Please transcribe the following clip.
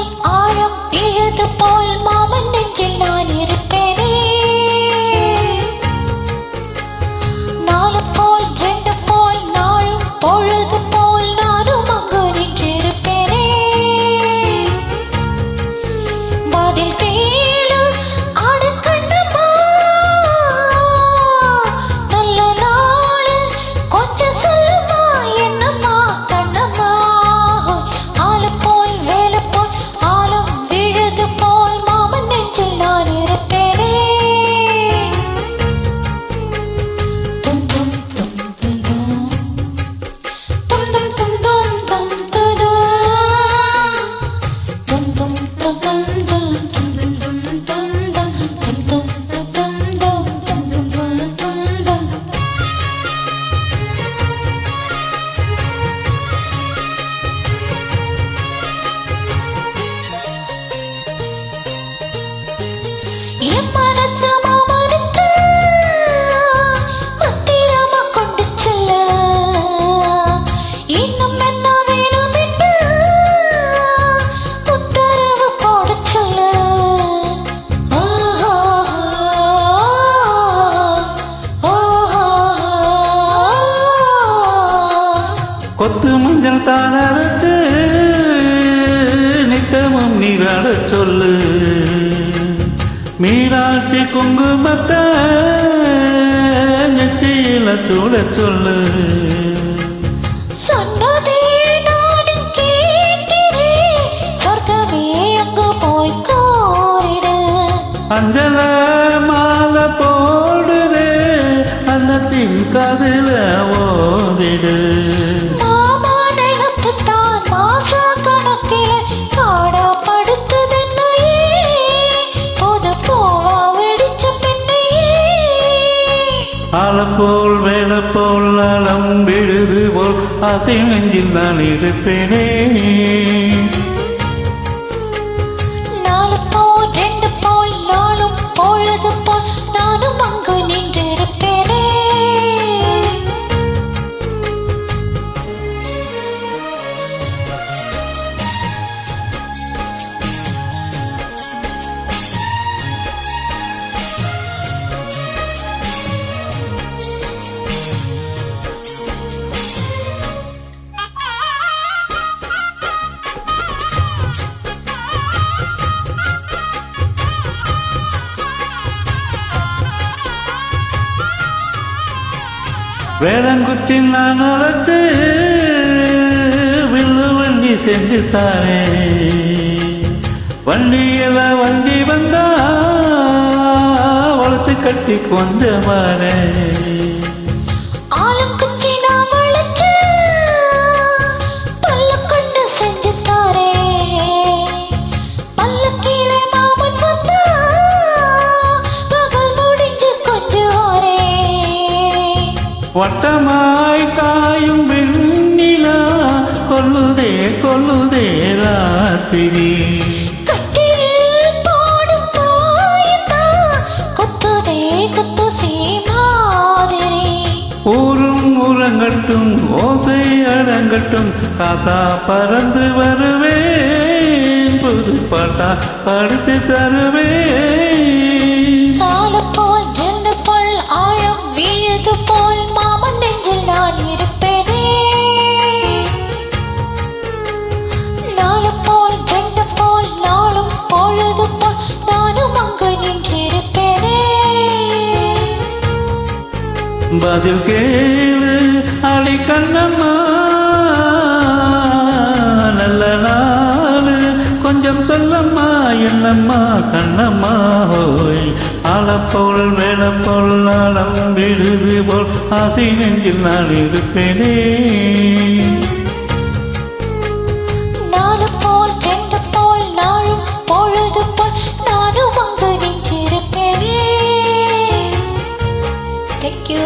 போல் ஆழம் விழுது போல் மாமன் நெஞ்சில் நான் இருப்பேனே. நாலு போல் ரெண்டு போல் நாளும் பொழுது போல் நானும் அங்கு நின்றிருப்பேனே. பதில் தேடு அடக்கண்ணம்மா, நல்ல நாள் கொஞ்சம் சொல்லுமா என்னம்மா கண்ணம்மா. ஆளு போல் வேலை போல் ஆழம் விழுது போல் மாமன் நெஞ்சில் நான் இருப்பேனே. தும் தும் தும் தும் தும் தும் தும் தும் தும் தும் தும் தும் தும் என் மனசு மாமனுக்கு பத்திரமா கொண்டு செல்ல இன்னும் என்ன வேணும் என்று உத்தரவு போட சொல்ல. ஓஹோ ஓஹோ கொத்து மஞ்சள் தானரைச்சு நித்தமும் நீராட சொல்லு. மீனாட்சி குங்குமத்தை நெற்றியில சூட சொல்லு. சொன்னதே நானும் கேட்கிறேன், சொர்க்கமே அங்கு போய் கோரிடு. அஞ்சல மாலை போடுறே அன்னத்தின் கதில ஓதிடு. மாமா நிலத்துத்தான் மாச கணக்கில காடா படுத்துதென்னையே, புது பூவா வெடிச்ச பெண்ணையே. ஆளப்போல் வேலை போல் அலம் விழுது போல் ஆசை நெஞ்சில் நான் இருப்பேனே. நாலு போல் ரெண்டு போல் நாளும் பொழுது போல் நானும் அங்கு நின்றிருப்பேனே. வேளங்குச்சி நான் உழைச்சு வில்லு வண்டி செஞ்சு தானே. வண்டியில வண்டி வந்தா உழைச்சு கட்டி கொஞ்சமானே. ஆளும் குச்சி நான் வளைச்சு பல்ல கொண்டு செஞ்சு தாரே. பல்லக்கீழ மாமன் வந்தா பகல் முடிஞ்சு கொஞ்சம் வாரே. வட்டமாய் காயும் வெண்ணிலா கொல்லுதே கொல்லுதே ராத்திரி. கட்டிலில் போடும் பாயத்தா குத்துதே குத்து சீமாதிரி. ஊரும் உறங்கட்டும் ஓசை அடங்கட்டும் காத்தா பறந்து வருவேன், புது பாட்டா படிச்சு தருவேன். நாலு போல் ரெண்டு போல் ஆழம் விழுது போல் மாமன் நெஞ்சில் நான் இருப்பேனே. நாலு போல் ரெண்டு போல் நாளும் பொழுது போல் நானும் அங்கு நின்றிருப்பேனே. பதில் கேளு அடி கண்ணம்மா, நல்ல நாளு கொஞ்சம் சொல்லம்மா என்னம்மா கண்ணம்மா. ஹோய் ஆளப்போல் வேளப்போல் நாளம் விழுது போல் ஆசை நெஞ்சில் நான் இருப்பேனே. நாலு போல் ரெண்டு போல் நாளும் பொழுது போல் நானும் அங்கு நின்றிருப்பேனே. Thank you.